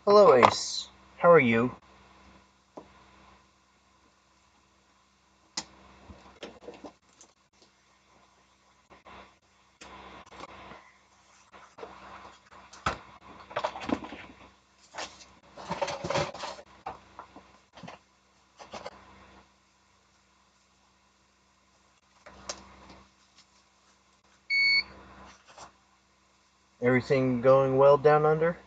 Hello, Ace. How are you? Everything going well down under?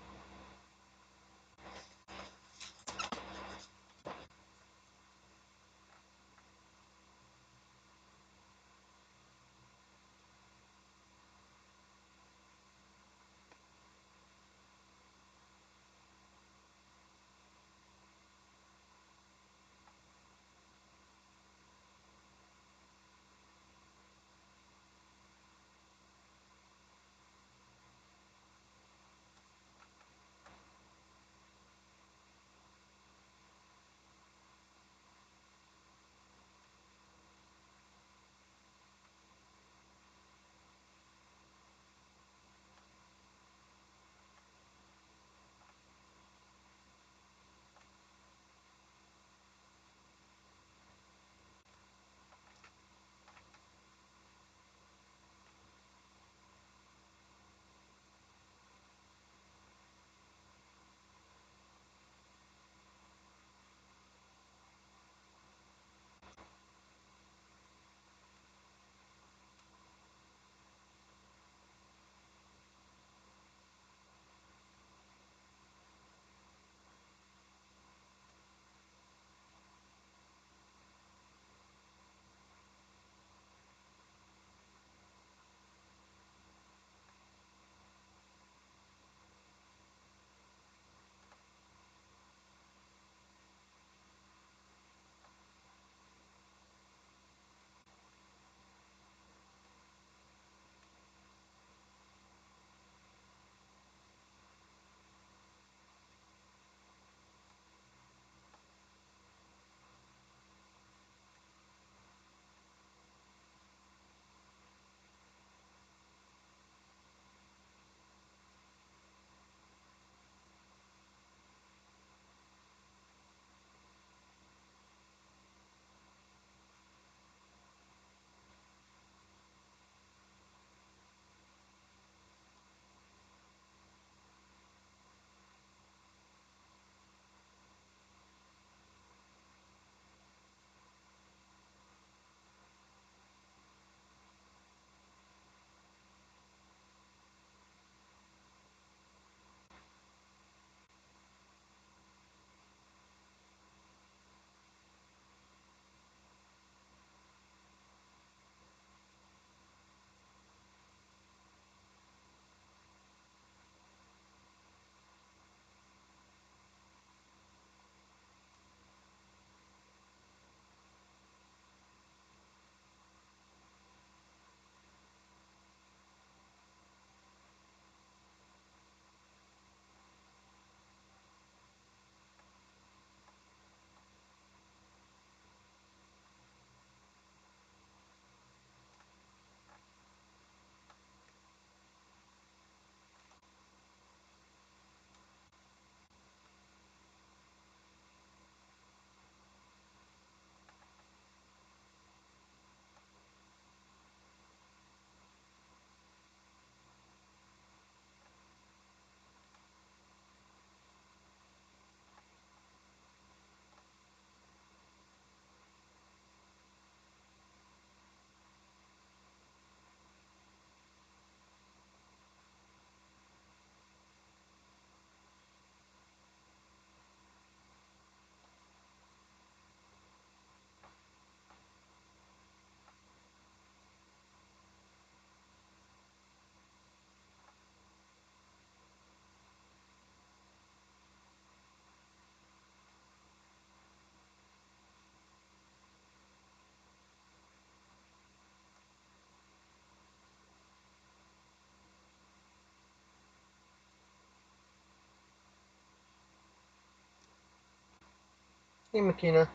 Hey, Makina.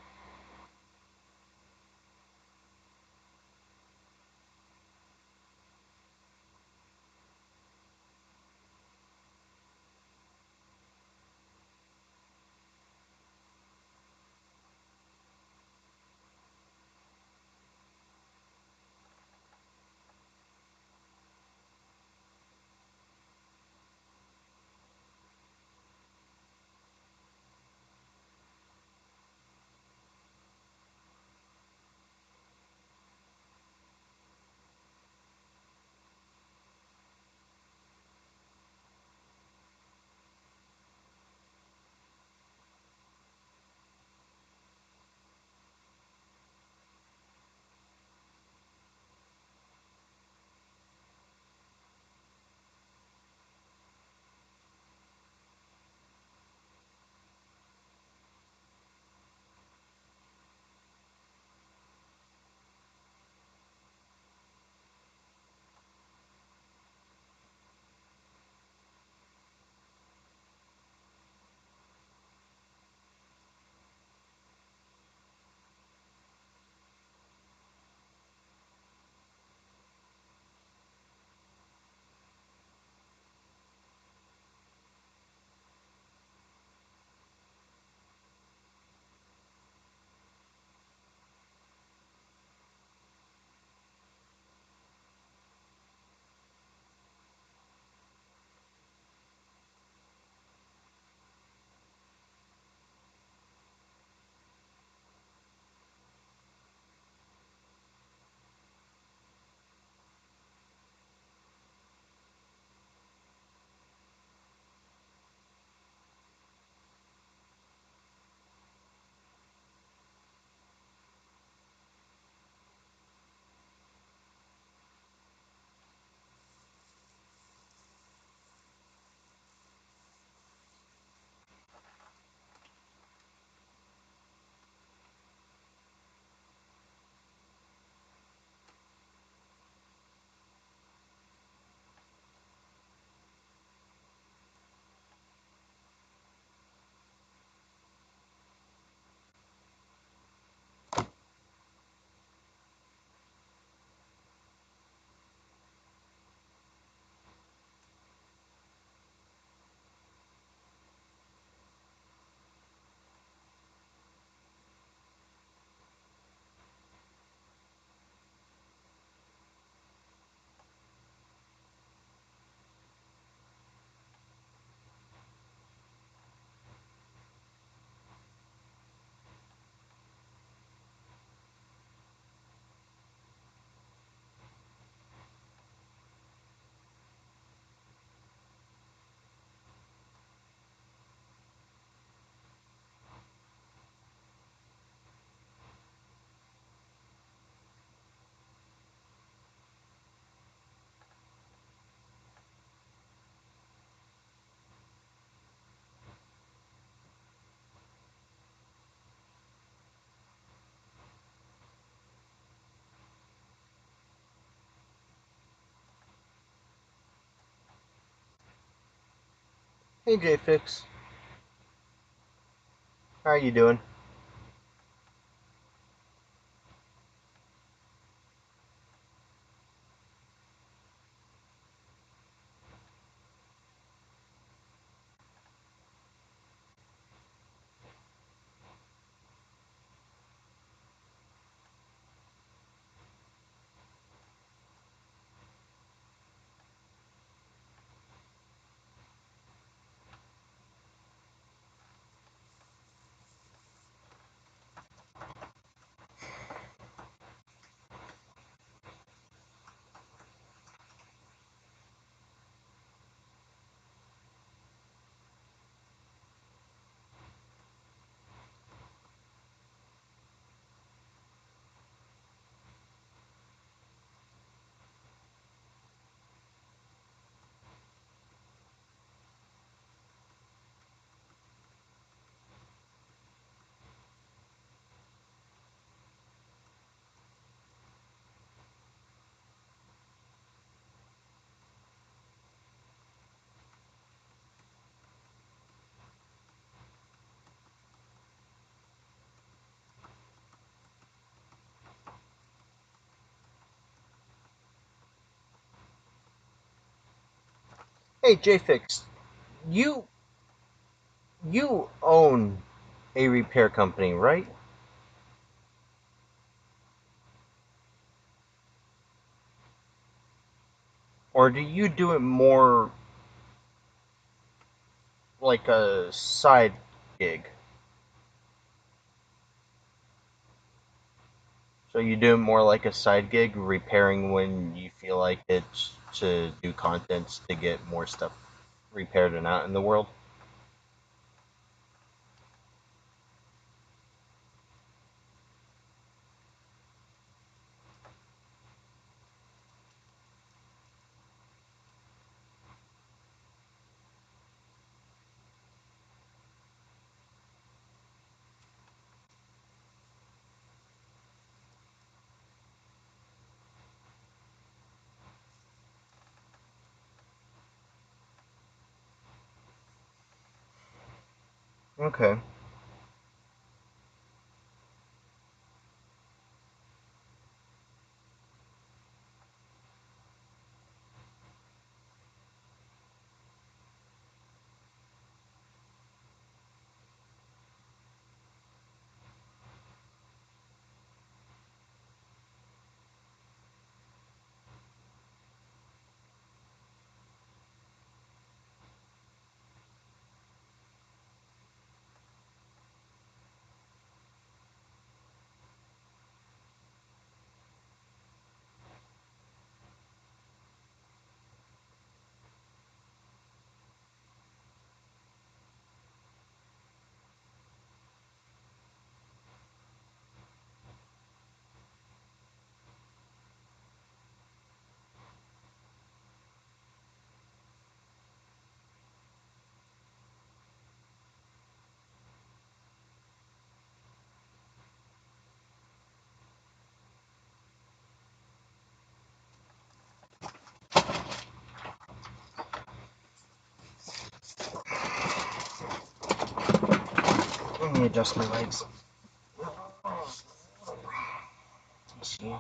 Hey J-Fix, how are you doing? Hey J-Fix, you you own a repair company, right? Or do you do it more like a side gig? So you do it more like a side gig, repairing when you feel like it to do contents to get more stuff repaired and out in the world? Okay. Let me adjust my legs. See.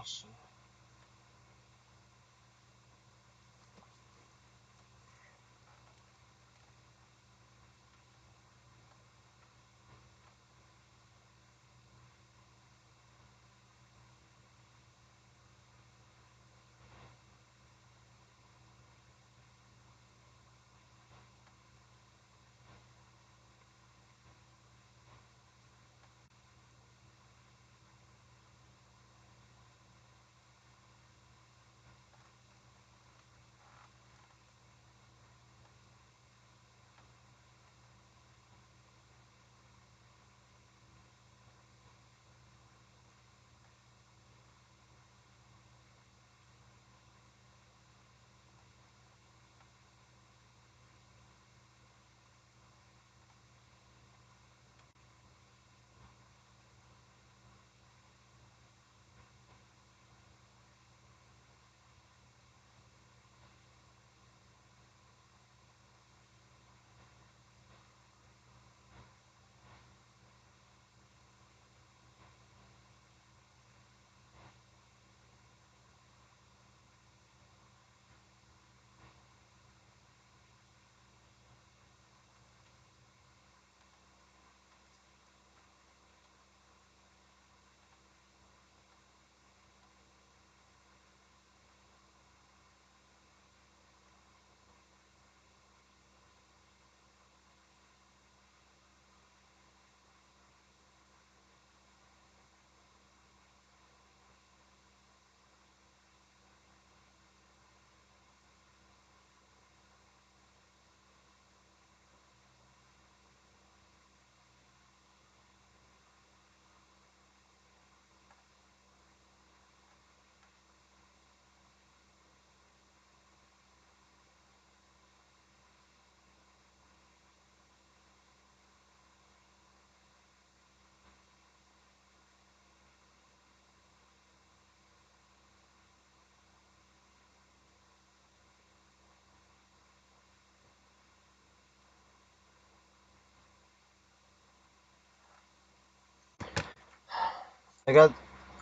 I got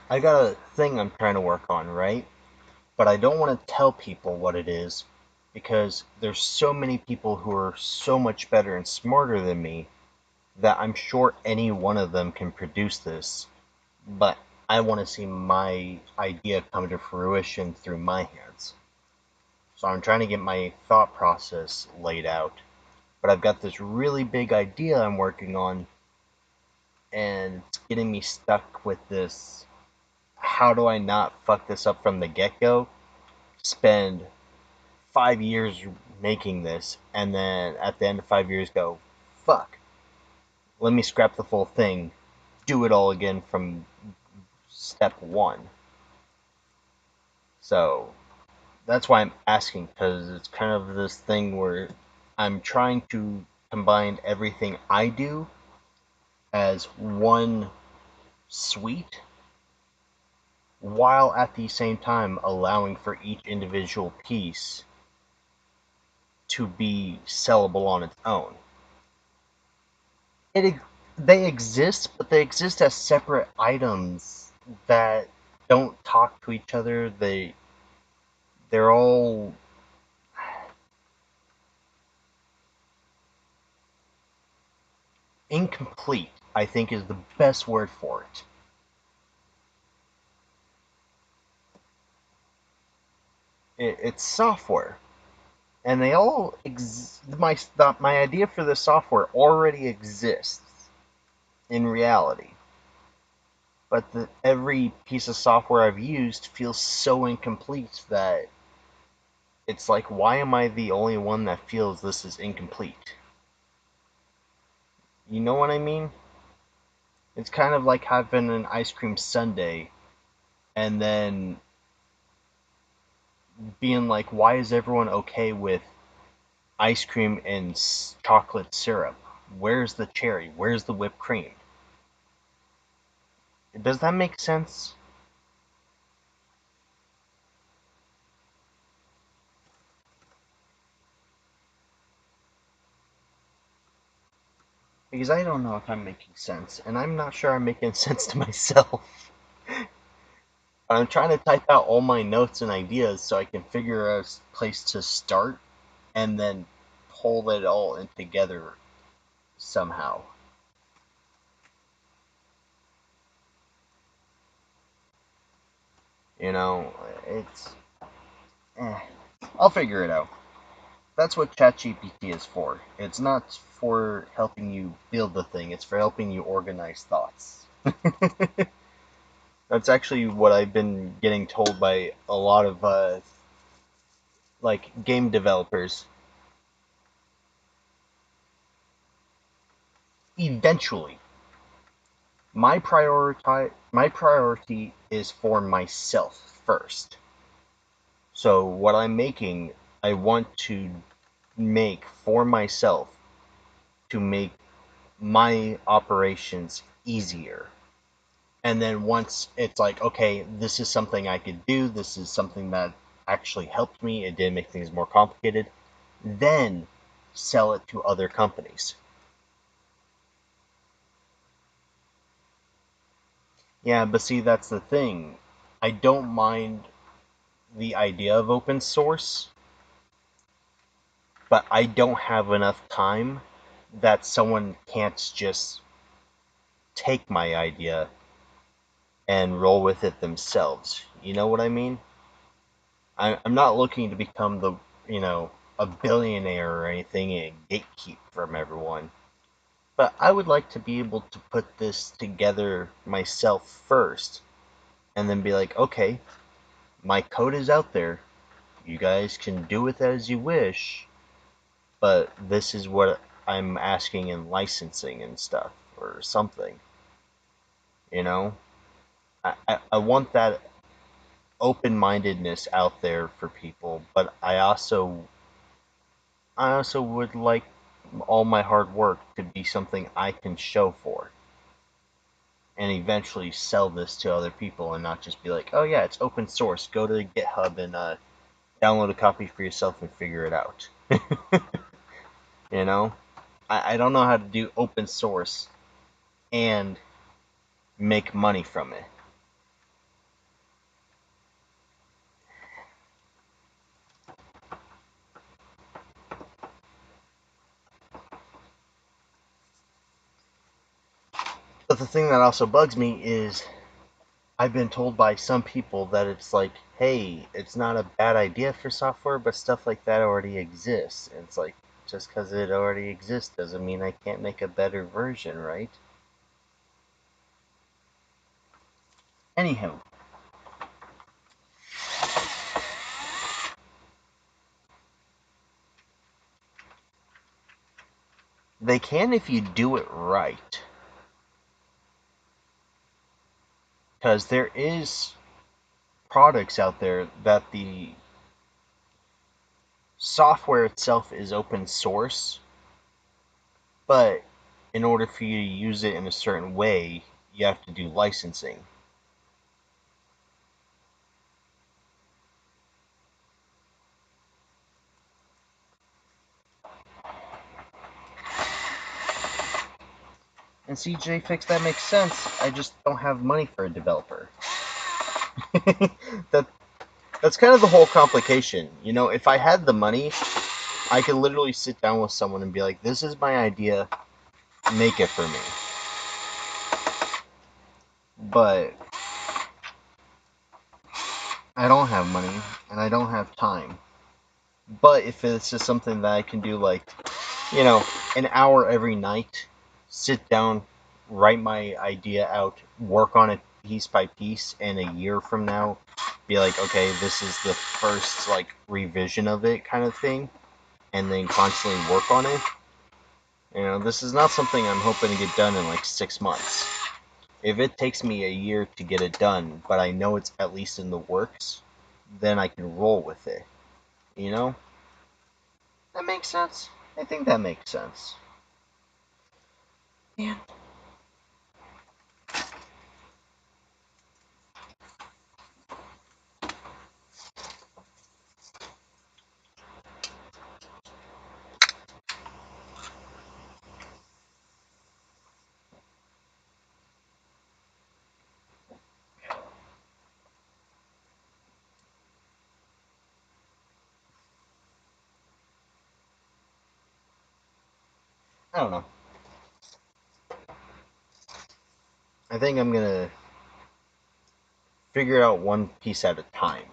I got a thing I'm trying to work on, right? But I don't want to tell people what it is because there's so many people who are so much better and smarter than me that I'm sure any one of them can produce this, but I want to see my idea come to fruition through my hands. So I'm trying to get my thought process laid out, but I've got this really big idea I'm working on, and it's getting me stuck with this. How do I not fuck this up from the get go? Spend 5 years making this, and then at the end of 5 years go, fuck, let me scrap the full thing, do it all again from step one. So that's why I'm asking, because it's kind of this thing where I'm trying to combine everything I do as one suite, while at the same time allowing for each individual piece to be sellable on its own. It they exist, but they exist as separate items that don't talk to each other. They're all incomplete, I think is the best word for it. It's software, and they all my idea for the software already exists in reality, but every piece of software I've used feels so incomplete that it's like, why am I the only one that feels this is incomplete? You know what I mean? It's kind of like having an ice cream sundae and then being like, why is everyone okay with ice cream and chocolate syrup? Where's the cherry? Where's the whipped cream? Does that make sense? Because I don't know if I'm making sense, and I'm not sure I'm making sense to myself. I'm trying to type out all my notes and ideas so I can figure a place to start and then pull it all in together somehow. You know, it's eh. I'll figure it out. That's what ChatGPT is for. It's not for helping you build the thing, it's for helping you organize thoughts. That's actually what I've been getting told by a lot of like game developers. Eventually, my priority is for myself first. So what I'm making, I want to make for myself to make my operations easier. And then once it's like, okay, this is something I could do, this is something that actually helped me, it did make things more complicated, then sell it to other companies. Yeah, but see, that's the thing. I don't mind the idea of open source, but I don't have enough time that someone can't just take my idea and roll with it themselves. You know what I mean? I'm not looking to become a billionaire or anything and gatekeep from everyone. But I would like to be able to put this together myself first and then be like, okay, my code is out there. You guys can do with it as you wish, but this is what I'm asking in licensing and stuff or something. You know? I want that open mindedness out there for people, but I also would like all my hard work to be something I can show for and eventually sell this to other people and not just be like, oh yeah, it's open source. Go to GitHub and download a copy for yourself and figure it out. You know, I don't know how to do open source and make money from it. the thing that also bugs me is I've been told by some people that it's like, hey, it's not a bad idea for software, but stuff like that already exists. And it's like, just because it already exists doesn't mean I can't make a better version, right? Anyhow, they can if you do it right. Because there is products out there that the software itself is open source, but in order for you to use it in a certain way, you have to do licensing. And CJ Fix, that makes sense. I just don't have money for a developer. that that's kind of the whole complication. You know, if I had the money, I could literally sit down with someone and be like, "This is my idea, make it for me." But I don't have money and I don't have time. But if it's just something that I can do, like, you know, an hour every night, sit down, write my idea out, work on it piece by piece, and a year from now, be like, okay, this is the first, like, revision of it kind of thing, and then constantly work on it. You know, this is not something I'm hoping to get done in like 6 months. If it takes me a year to get it done, but I know it's at least in the works, then I can roll with it. You know? That makes sense. I think that makes sense. Yeah. I don't know. I think I'm gonna figure out one piece at a time.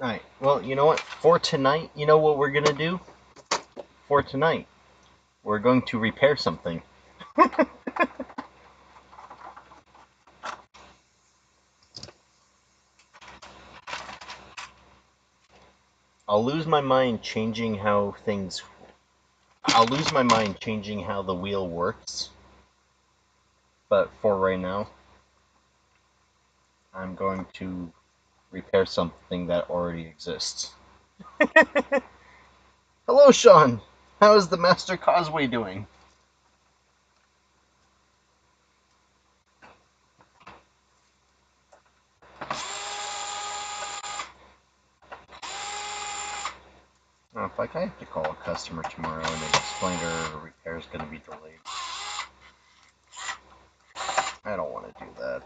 Alright, well, you know what? For tonight, you know what we're gonna do? For tonight, we're going to repair something. I'll lose my mind changing how things. I'll lose my mind changing how the wheel works. But for right now, I'm going to repair something that already exists. Hello, Sean. How is the Master Causeway doing? Oh, if I have to call a customer tomorrow and they explain to her a repair is going to be delayed. I don't want to do that.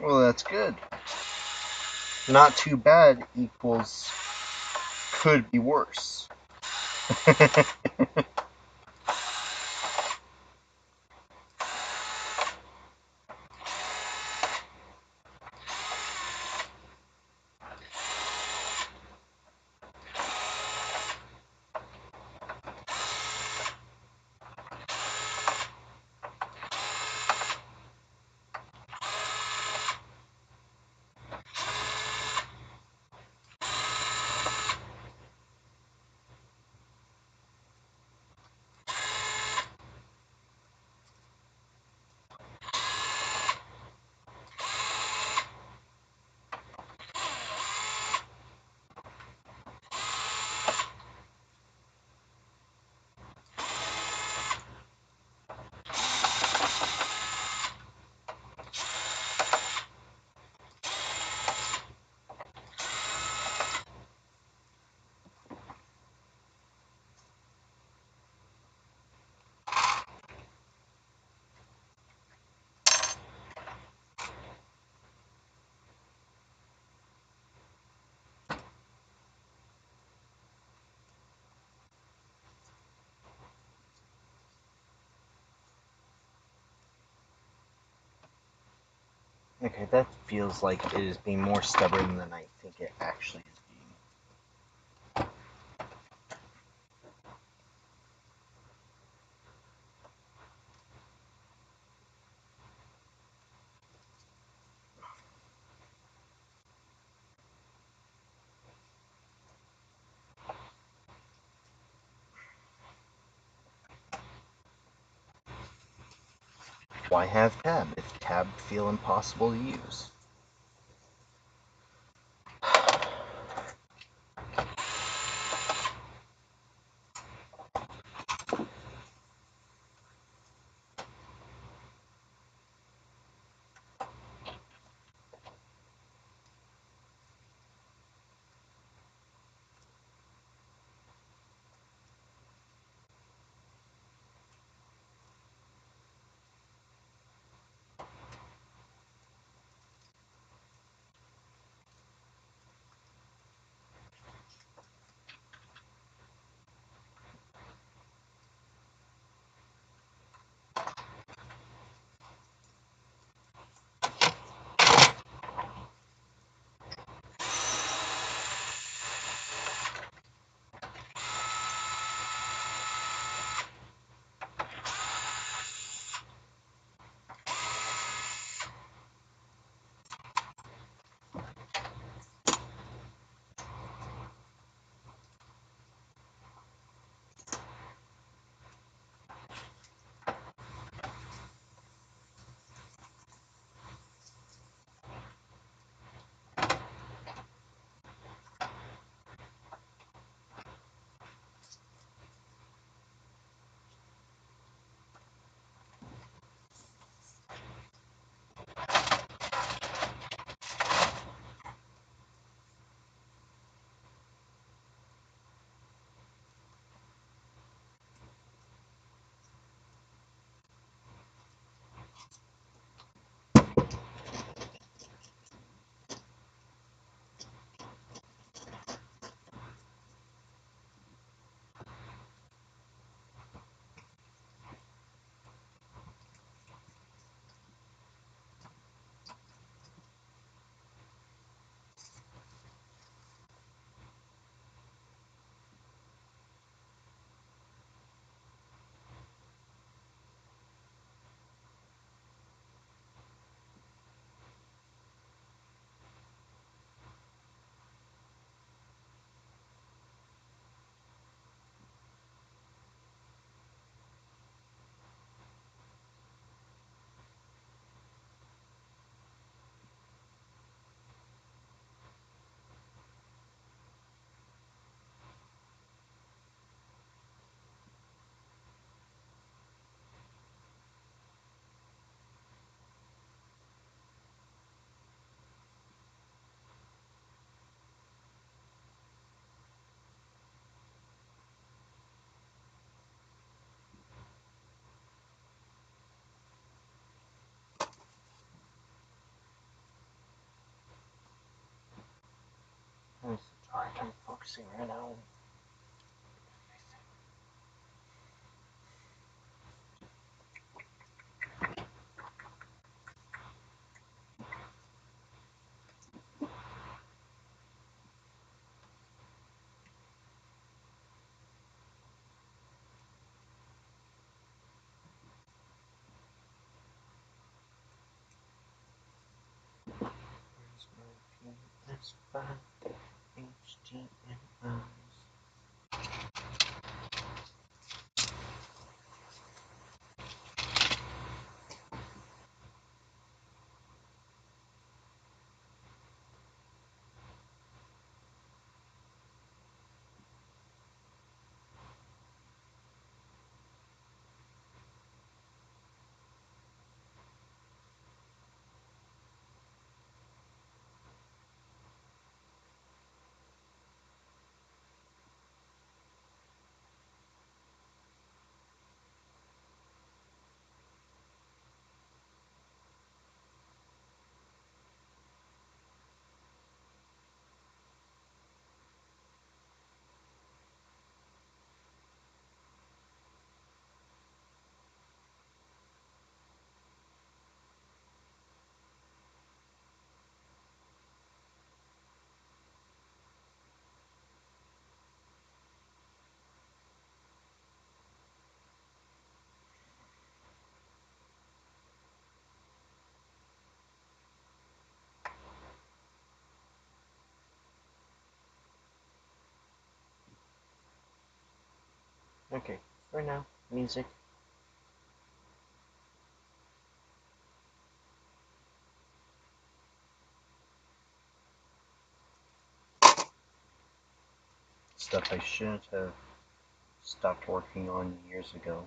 Well, that's good. Not too bad equals could be worse. Okay, that feels like it is being more stubborn than I think it actually is being. Why have tab if tab feel impossible to use? Alright, I'm focusing right now. Where's my PS5 HDMI? Okay, for now, music. Stuff I should have stopped working on years ago.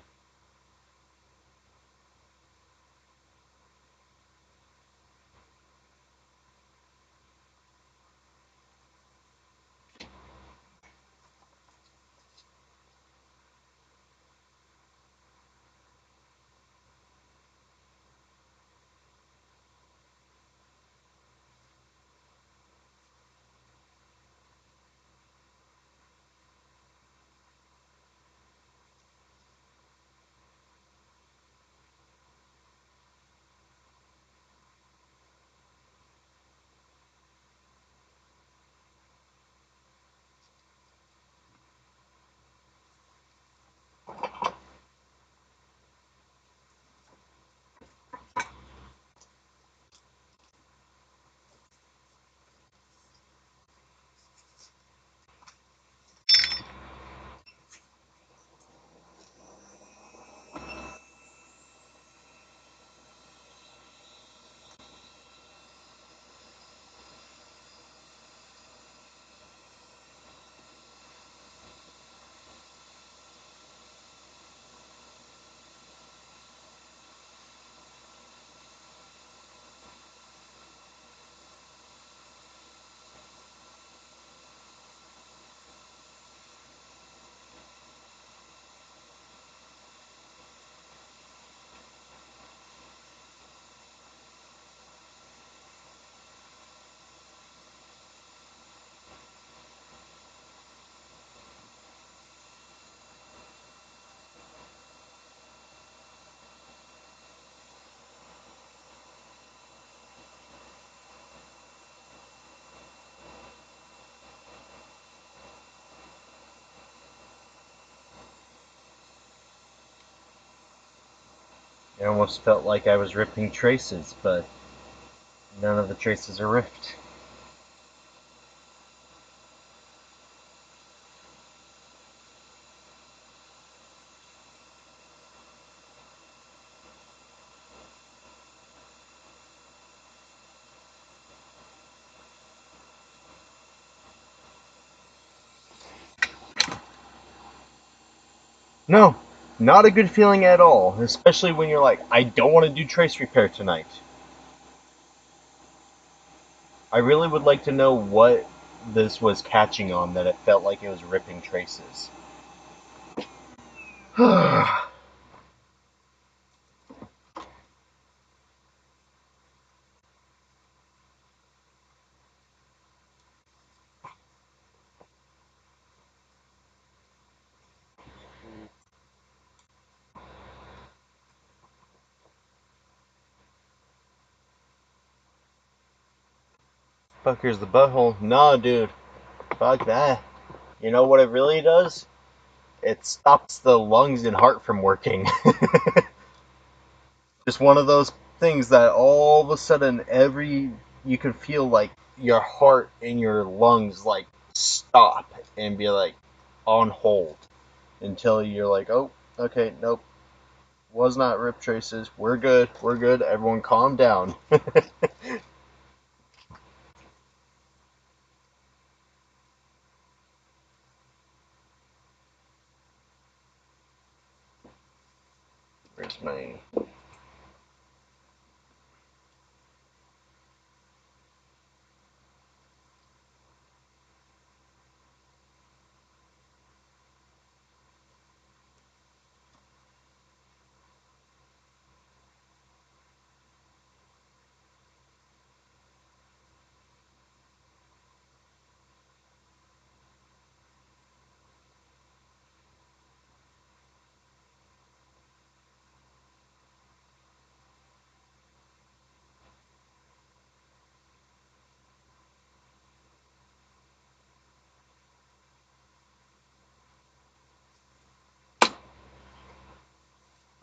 It almost felt like I was ripping traces, but none of the traces are ripped. No, not a good feeling at all, especially when you're like, I don't want to do trace repair tonight. I really would like to know what this was catching on that it felt like it was ripping traces. Puckers the butthole. No, dude. Fuck that. You know what it really does? It stops the lungs and heart from working. Just one of those things that all of a sudden you can feel like your heart and your lungs like stop and be like on hold until you're like, oh, okay, nope, was not rip traces. We're good. We're good. Everyone calm down. Where's my...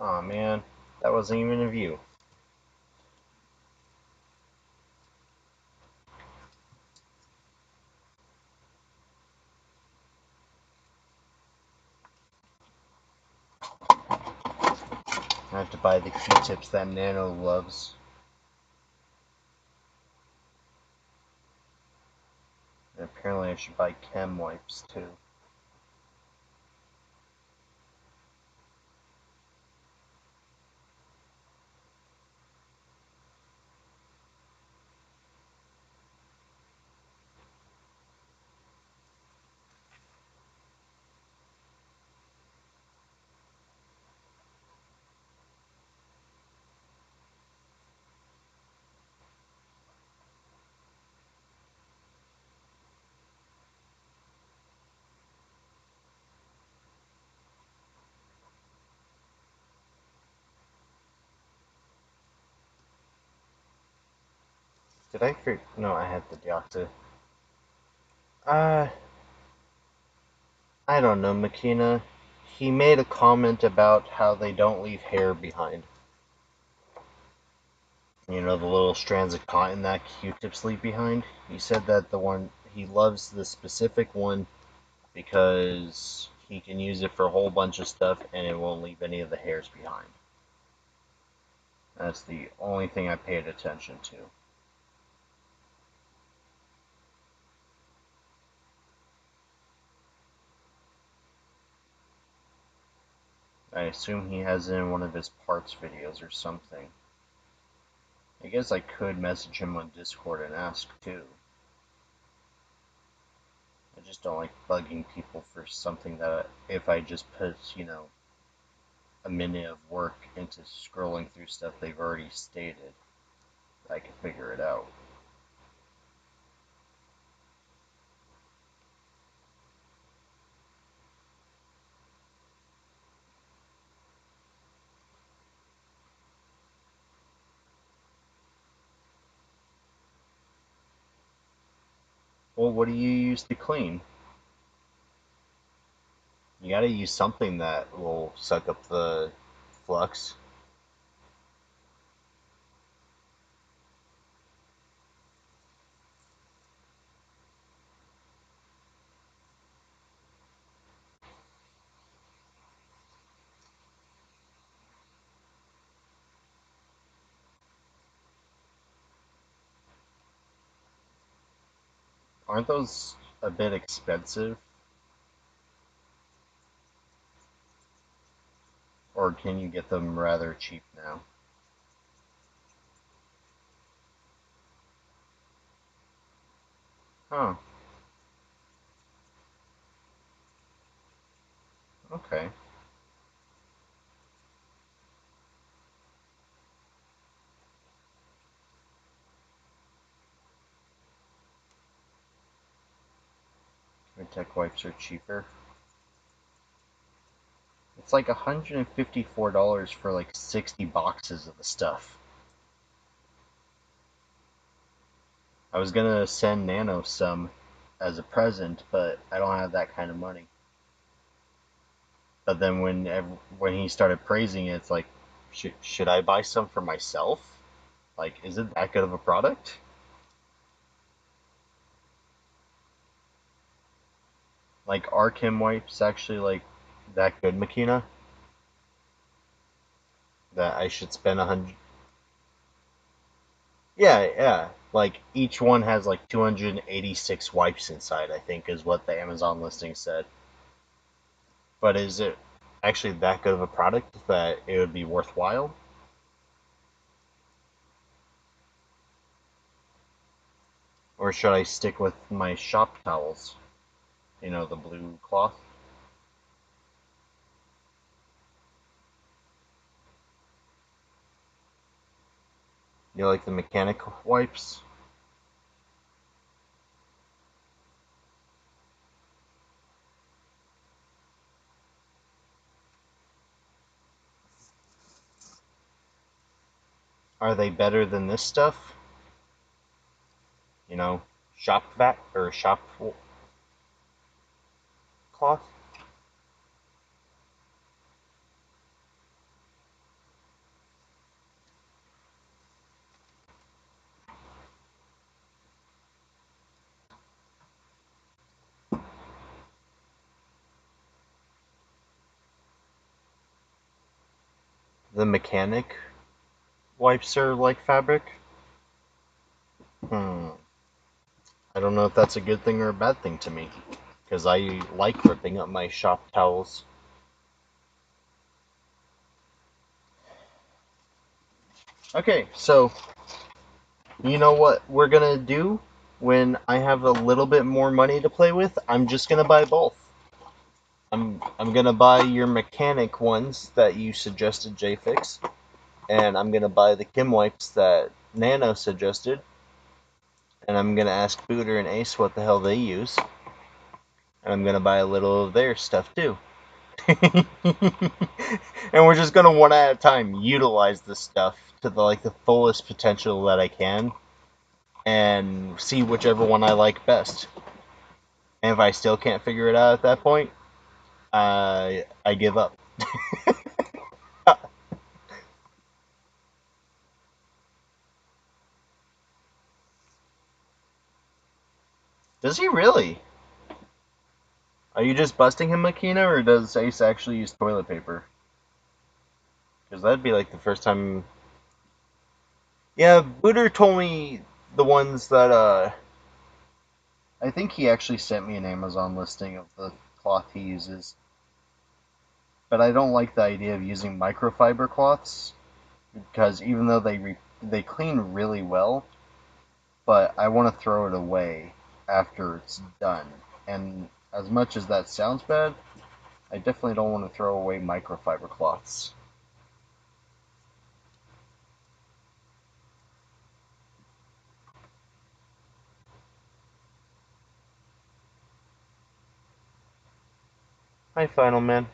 Oh man, that wasn't even a view. I have to buy the Q-tips that Nano loves. And apparently I should buy chem wipes too. Did I figure... No, I had the deoxy. Uh, I don't know, Makina. He made a comment about how they don't leave hair behind. You know, the little strands of cotton that Q-tips leave behind? He said that the one... He loves the specific one because he can use it for a whole bunch of stuff and it won't leave any of the hairs behind. That's the only thing I paid attention to. I assume he has it in one of his parts videos or something. I guess I could message him on Discord and ask too. I just don't like bugging people for something that if I just put, you know, a minute of work into scrolling through stuff they've already stated, I can figure it out. Well, what do you use to clean? You gotta use something that will suck up the flux. Aren't those a bit expensive? Or can you get them rather cheap now? Huh, okay. Your tech wipes are cheaper. It's like $154 for like 60 boxes of the stuff. I was gonna send Nano some as a present, but I don't have that kind of money. But then when he started praising it, it's like, should I buy some for myself? Like, is it that good of a product? Like, are Kim wipes actually like that good, Makina? That I should spend 100? Yeah, yeah. Like each one has like 286 wipes inside, I think is what the Amazon listing said. But is it actually that good of a product that it would be worthwhile? Or should I stick with my shop towels? You know, the blue cloth? You like the mechanic wipes? Are they better than this stuff? You know, shop vac or shop cloth? The mechanic wipes are like fabric? Hmm. I don't know if that's a good thing or a bad thing to me. Because I like ripping up my shop towels. Okay, so you know what we're gonna do when I have a little bit more money to play with? I'm just gonna buy both. I'm gonna buy your mechanic ones that you suggested, JFix, and I'm gonna buy the Kim wipes that Nano suggested, and I'm gonna ask Booter and Ace what the hell they use, and I'm gonna buy a little of their stuff too. And we're just gonna one at a time utilize this stuff to the fullest potential that I can, and see whichever one I like best. And if I still can't figure it out at that point, I give up. Does he really? Are you just busting him, Makina, or does Ace actually use toilet paper? Because that'd be like the first time. Yeah, Booter told me the ones that I think he actually sent me an Amazon listing of the cloth he uses. But I don't like the idea of using microfiber cloths because even though they clean really well, but I want to throw it away after it's done. And as much as that sounds bad, I definitely don't want to throw away microfiber cloths. Hi, Final Man.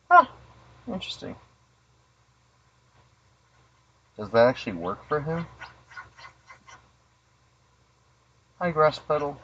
Huh, interesting. Does that actually work for him? Hi, Grass Petal.